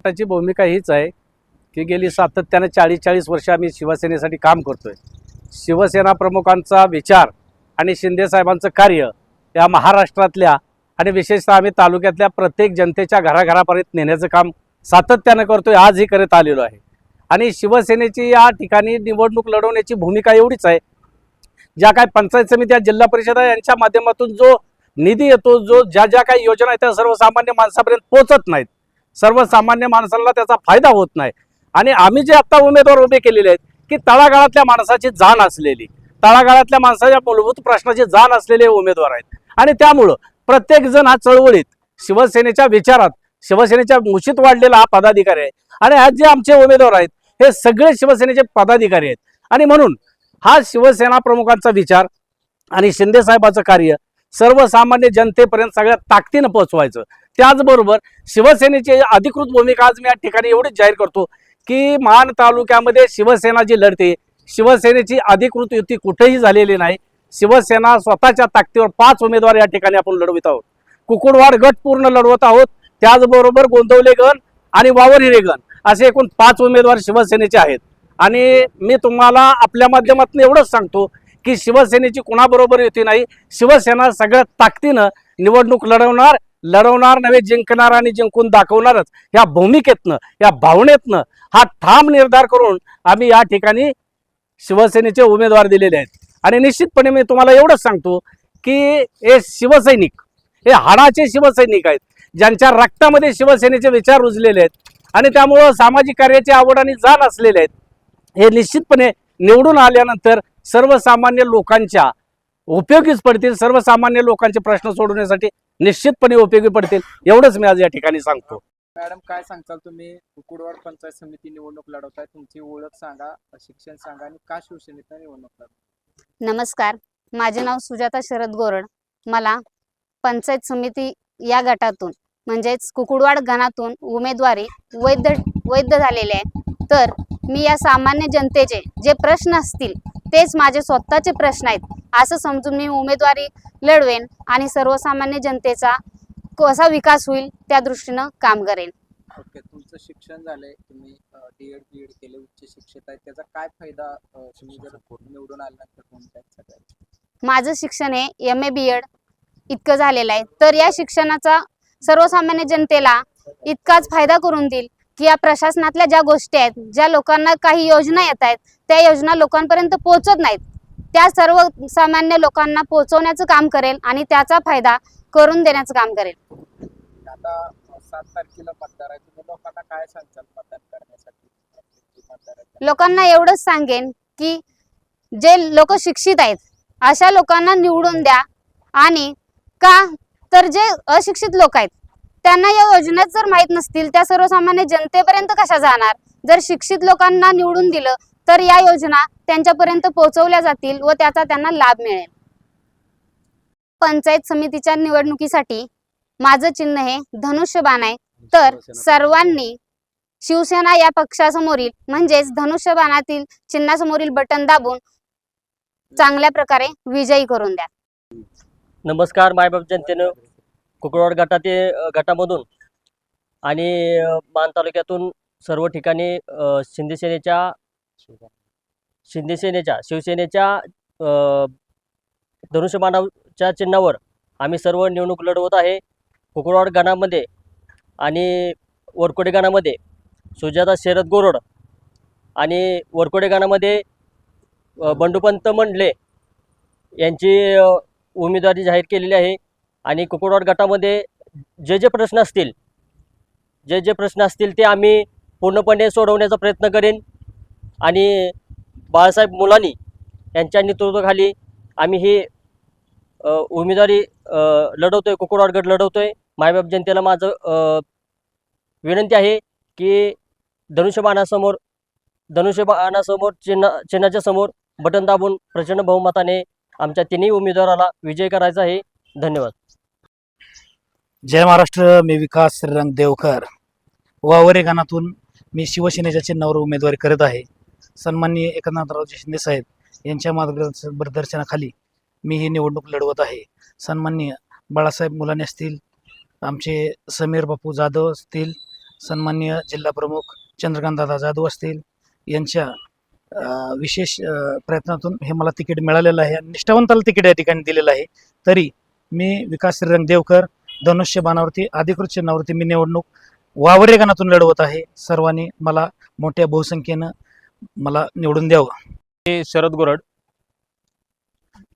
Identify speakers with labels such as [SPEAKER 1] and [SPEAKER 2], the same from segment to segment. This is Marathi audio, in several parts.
[SPEAKER 1] ची भूमिका हीच आहे की गेली सातत्याने 40 वर्ष आम्ही शिवसेनेसाठी काम करतोय। शिवसेना प्रमुखांचा विचार आणि शिंदे साहेबांचं कार्य या महाराष्ट्रातल्या आणि विशेषतः आम्ही तालुक्यातल्या प्रत्येक जनतेच्या घराघरापर्यंत नेण्याचं काम सातत्याने करतोय, आजही करत आलेलो आहे। आणि शिवसेनेची या ठिकाणी निवडणूक लढवण्याची भूमिका एवढीच आहे, ज्या काही पंचायत समित्या जिल्हा परिषदा यांच्या माध्यमातून जो निधी येतो, जो ज्या काही योजना आहेत त्या सर्वसामान्य माणसापर्यंत पोहोचत नाहीत, सर्वसामान्य माणसाला त्याचा फायदा होत नाही। आणि आम्ही जे आता उमेदवार उभे केलेले आहेत की तळागाळातल्या माणसाची जाण असलेली, तळागाळातल्या माणसाच्या मूलभूत प्रश्नाची जाण असलेले उमेदवार आहेत। आणि त्यामुळं प्रत्येक जण हा चळवळीत शिवसेनेच्या विचारात शिवसेनेच्या मुशीत वाढलेला हा पदाधिकारी आहे। आणि आज जे आमचे उमेदवार आहेत हे सगळे शिवसेनेचे पदाधिकारी आहेत। आणि म्हणून हा शिवसेना प्रमुखांचा विचार आणि शिंदे साहेबांचं कार्य सर्वसामान्य जनतेपर्यंत सगळ्या ताकदीनं पोहोचवायचं। त्याचबरोबर शिवसेनेची अधिकृत भूमिका आज मी या ठिकाणी एवढीच जाहीर करतो की मान तालुक्यामध्ये शिवसेना जी लढते, शिवसेनेची अधिकृत युती कुठेही झालेली नाही। शिवसेना स्वतःच्या ताकदीवर 5 उमेदवार या ठिकाणी आपण लढवित आहोत। कुकुडवाड गट पूर्ण लढवत आहोत, त्याचबरोबर गोंदवले गण आणि वावर हिरे गण असे एकूण 5 उमेदवार शिवसेनेचे आहेत। आणि मी तुम्हाला आपल्या माध्यमातून एवढंच सांगतो की शिवसेनेची कुणाबरोबर युती नाही, शिवसेना सगळ्या ताकदीनं निवडणूक लढवणार नव्हे, जिंकणार आणि जिंकून दाखवणारच। या भूमिकेतनं, या भावनेतनं हा ठाम निर्धार करून आम्ही या ठिकाणी शिवसेनेचे उमेदवार दिलेले आहेत। आणि निश्चितपणे मी तुम्हाला एवढंच सांगतो की हे शिवसैनिक हे हाडाचे शिवसैनिक आहेत, ज्यांच्या रक्तामध्ये शिवसेनेचे विचार रुजलेले आहेत आणि त्यामुळं सामाजिक कार्याची आवड आणि जाण असलेले आहेत। हे निश्चितपणे निवडून आल्यानंतर सर्वसामान्य लोकांच्या उपयोगीच पडतील, सर्वसामान्य लोकांचे प्रश्न सोडवण्यासाठी निश्चितपणे उपयोगी पडतील, एवढंच मी आज या ठिकाणी सांगतो।
[SPEAKER 2] मॅडम, काय सांगताल तुम्ही? कुकुडवाड पंचायत समिती निवडणूक लढवताय, तुमची ओळख सांगा, शिक्षण सांगा आणि का शिवसेनेत निवडणूक लढवताय?
[SPEAKER 3] नमस्कार, माझे नाव सुजाता शरद गोरड। मला पंचायत समिती या गटातून म्हणजेच कुकुडवाड गणातून उमेदवारी वैध झालेले आहे। तर मी या सामान्य जनतेचे जे प्रश्न असतील तेच माझे स्वतःचे प्रश्न आहेत असं समजून मी उमेदवारी लढवेन आणि सर्वसामान्य जनतेचा कसा विकास होईल त्या दृष्टीनं काम करेन।
[SPEAKER 2] ओके, तुमचं शिक्षण झालंय, तुम्ही डीएड बीएड केले, उच्च शिक्षित आहे, त्याचा काय फायदा तुम्ही जर निवडून आल्यानंतर होईल?
[SPEAKER 3] माझं शिक्षण हे MA BEd इतकं झालेलं आहे, तर या शिक्षणाचा सर्वसामान्य जनतेला इतकाच फायदा करून देईल की या प्रशासनातल्या ज्या गोष्टी आहेत, ज्या लोकांना काही योजना येत आहेत त्या योजना लोकांपर्यंत पोहोचत नाहीत, त्या सर्व सामान्य लोकांना पोहोचवण्याचं काम करेल आणि त्याचा फायदा करून देण्याचं काम करेल।
[SPEAKER 2] आता 7 तारखेला मतदार आहे, तुम्ही लोकांना काय सांगताल मतदान करण्यासाठी?
[SPEAKER 3] लोकांना एवढंच सांगेन की जे लोक शिक्षित आहेत अशा लोकांना निवडून द्या। आणि का तर जे अशिक्षित लोक आहेत त्यांना या योजना जर माहीत नसतील त्या सर्वसामान्य जनतेपर्यंत कशा जाणार? जर शिक्षित लोकांना निवडून दिलं तर या योजना त्यांच्यापर्यंत पोहोचवल्या जातील व त्याचा त्यांना लाभ मिळेल। पंचायत समितीच्या निवडणुकीसाठी माझं चिन्ह हे धनुष्यबाण आहे, तर सर्वांनी शिवसेना या पक्षासमोरील म्हणजेच धनुष्यबाणातील चिन्हासमोरील बटन दाबून चांगल्या प्रकारे विजयी करून द्या।
[SPEAKER 4] नमस्कार मायबाप जनतेनं, कुकुडवाड गटामधून आणि मान तालुक्यातून सर्व ठिकाणी शिवसेनेच्या धनुष्यबाणाच्या चिन्हावर आम्ही सर्व निवडणूक लढवत आहे। कुकुडवाड गणामध्ये आणि वरकोडे गणामध्ये सुजाता शरद गोरड आणि वरकोडे गणामध्ये बंडूपंत मंडले यांची उमेदवारी जाहीर केलेली आहे। आणि कुकुडवाड गटामध्ये जे प्रश्न असतील ते आम्ही पूर्णपणे सोडवण्याचा प्रयत्न करेन। आणि बाळासाहेब मुलानी यांच्या नेतृत्वाखाली आम्ही ही उमेदवारी लढवतोय, कुकुडवाड गट लढवतोय। मायबाप जनतेला माझं विनंती आहे की धनुष्यबाणासमोर चिन्हाच्या समोर बटन दाबून प्रचंड बहुमताने आमच्या तिन्ही उमेदवाराला विजय करायचा आहे। धन्यवाद।
[SPEAKER 5] जय महाराष्ट्र, मी विकास श्रीरंग देवकर, वावरे गणातून मी शिवसेनेच्या चिन्हावर उमेदवारी करत आहे। सन्माननीय एकनाथरावजी शिंदे साहेब यांच्या मार्गदर्शनाखाली मी ही निवडणूक लढवत आहे। सन्माननीय बाळासाहेब मुलानी असतील, आमचे समीर बापू जाधव असतील, सन्माननीय जिल्हा प्रमुख चंद्रकांतदादा जाधव असतील यांच्या विशेष प्रयत्नातून हे मला तिकीट मिळालेलं आहे आणि निष्ठावंताला तिकीट या ठिकाणी दिलेलं आहे. तरी मी विकास श्रीरंग देवकर धनुष्यबाणावरती अधिकृत चिन्हावरती मी निवडणूक वावरे गणातून लढवत आहे. सर्वांनी मला मोठ्या बहुसंख्येनं मला निवडून द्यावं.
[SPEAKER 6] मी शरद गोरड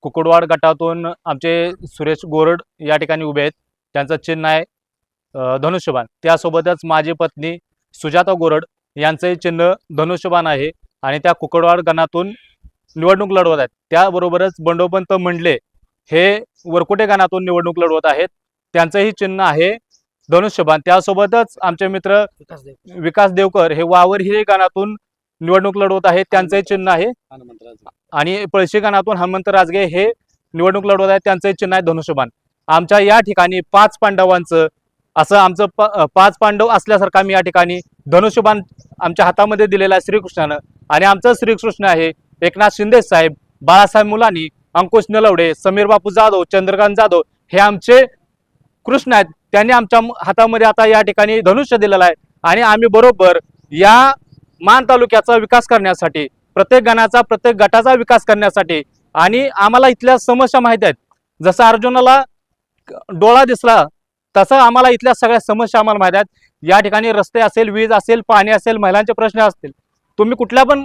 [SPEAKER 6] कुकुडवाड गटातून आमचे सुरेश गोरड या ठिकाणी उभे आहेत. त्यांचं चिन्ह आहे धनुष्यबाण. त्यासोबतच माझी पत्नी सुजाता गोरड यांचंही चिन्ह धनुष्यबाण आहे आणि त्या कुकुडवाड गणातून निवडणूक लढवत आहेत. त्याबरोबरच बंडोपंत मंडले हे वरकुटे गणातून निवडणूक लढवत आहेत. त्यांचंही चिन्ह आहे धनुष्यबाण. त्यासोबतच आमचे मित्र विकास देवकर हे वावर हिरे गणातून निवडणूक लढवत आहेत. त्यांचंही चिन्ह आहे आणि पळशी गणातून हनुमंत राजगे हे निवडणूक लढवत आहेत. त्यांचंही चिन्ह आहे धनुष्यबाण. आमच्या या ठिकाणी 5 पांडवांचं असं आमचं 5 पांडव असल्यासारखं आम्ही या ठिकाणी धनुष्यबाण आमच्या हातामध्ये दिलेला आहे श्रीकृष्णानं. आणि आमचं श्रीकृष्ण आहे एकनाथ शिंदे साहेब, बाळासाहेब मुलानी, अंकुश नलवडे, समीर बापू जाधव, चंद्रकांत जाधव हे आमचे कृष्ण आहेत. त्यांनी आमच्या हातामध्ये आता या ठिकाणी धनुष्य दिलेलं आहे आणि आम्ही बरोबर या मान तालुक्याचा विकास करण्यासाठी, प्रत्येक गणाचा प्रत्येक गटाचा विकास करण्यासाठी आणि आम्हाला इथल्या समस्या माहिती आहेत. जसं अर्जुनाला डोळा दिसला तसं आम्हाला इथल्या सगळ्या समस्या आम्हाला माहिती आहेत. या ठिकाणी रस्ते असेल, वीज असेल, पाणी असेल, महिलांचे प्रश्न असतील. तुम्ही कुठल्या पण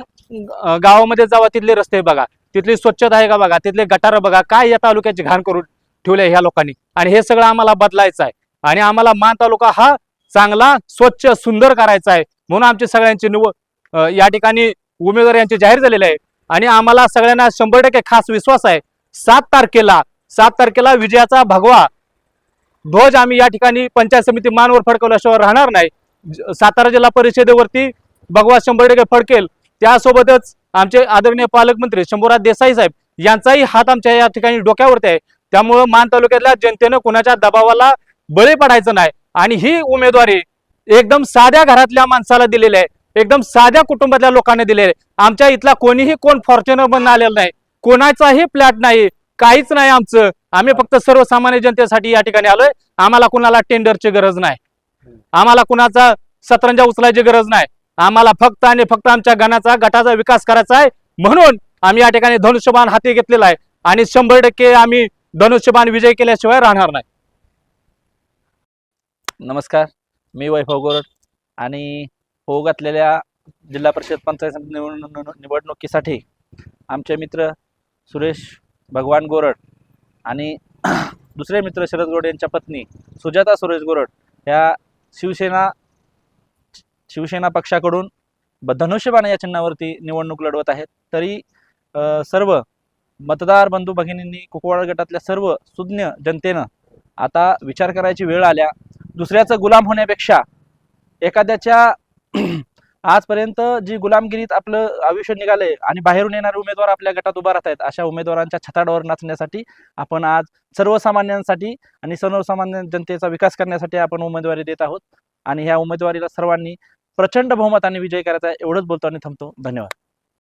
[SPEAKER 6] गावामध्ये जावा, तिथले रस्ते बघा, तिथली स्वच्छता आहे का बघा, तिथले गटार बघा, काय या तालुक्याची घाण करून ठेवले ह्या लोकांनी. आणि हे सगळं आम्हाला बदलायचं आहे आणि आम्हाला मान तालुका हा चांगला, स्वच्छ, सुंदर करायचा आहे. म्हणून आमची सगळ्यांची या ठिकाणी उमेदवार यांचे जाहीर झालेले आहे आणि आम्हाला सगळ्यांना 100% खास विश्वास आहे. 7 तारखेला विजयाचा भगवा ध्वज आम्ही या ठिकाणी पंचायत समिती मानवर फडकवल्याशिवाय राहणार नाही. सातारा जिल्हा परिषदेवरती भगवा 100% फडकेल. त्यासोबतच आमचे आदरणीय पालकमंत्री शंभूराज देसाई साहेब यांचाही हात आमच्या या ठिकाणी डोक्यावरती आहे. त्यामुळं मान तालुक्यातल्या जनतेनं कुणाच्या दबावाला बळी पडायचं नाही आणि ही उमेदवारी एकदम साध्या घरातल्या माणसाला दिलेली आहे, एकदम साध्या कुटुंबातल्या लोकांना दिलेली आहे. आमच्या इथला कोण फॉर्च्युनर बनून आलेला नाही, कोणाचाही फ्लॅट नाही, काहीच नाही आमचं. आम्ही फक्त सर्वसामान्य जनतेसाठी या ठिकाणी आलोय. आम्हाला कुणाला टेंडरची गरज नाही, आम्हाला कुणाचा सतरंजा उचलायची गरज नाही. आम्हाला फक्त आणि फक्त आमच्या गटाचा विकास करायचा आहे. म्हणून आम्ही या ठिकाणी धनुष्यबाण हाती घेतलेला आहे आणि 100% आम्ही धनुष्यबाण विजय केल्याशिवाय राहणार नाही.
[SPEAKER 7] नमस्कार, मी वैभव गोरड आणि होऊ घातलेल्या जिल्हा परिषद पंचायत निवडणुकीसाठी आमचे मित्र सुरेश भगवान गोरड आणि दुसरे मित्र शरद गोरड यांच्या पत्नी सुजाता सुरेश गोरड ह्या शिवसेना पक्षाकडून धनुष्यबाण या चिन्हावरती निवडणूक लढवत आहेत. तरी सर्व मतदार बंधू भगिनींनी, कुकुडवाड गटातल्या सर्व सुज्ञ जनतेनं आता विचार करायची वेळ आल्या. दुसऱ्याचं गुलाम होण्यापेक्षा एखाद्याच्या आजपर्यंत जी गुलामगिरीत आपलं आयुष्य निघालंय आणि बाहेरून येणारे उमेदवार आपल्या गटात उभा राहत आहेत, अशा उमेदवारांच्या छताडावर नाचण्यासाठी आपण आज सर्वसामान्यांसाठी आणि सर्वसामान्य जनतेचा विकास करण्यासाठी आपण उमेदवारी देत आहोत आणि ह्या उमेदवारीला सर्वांनी प्रचंड बहुमताने विजय करायचा, एवढंच बोलतो आणि थांबतो. धन्यवाद.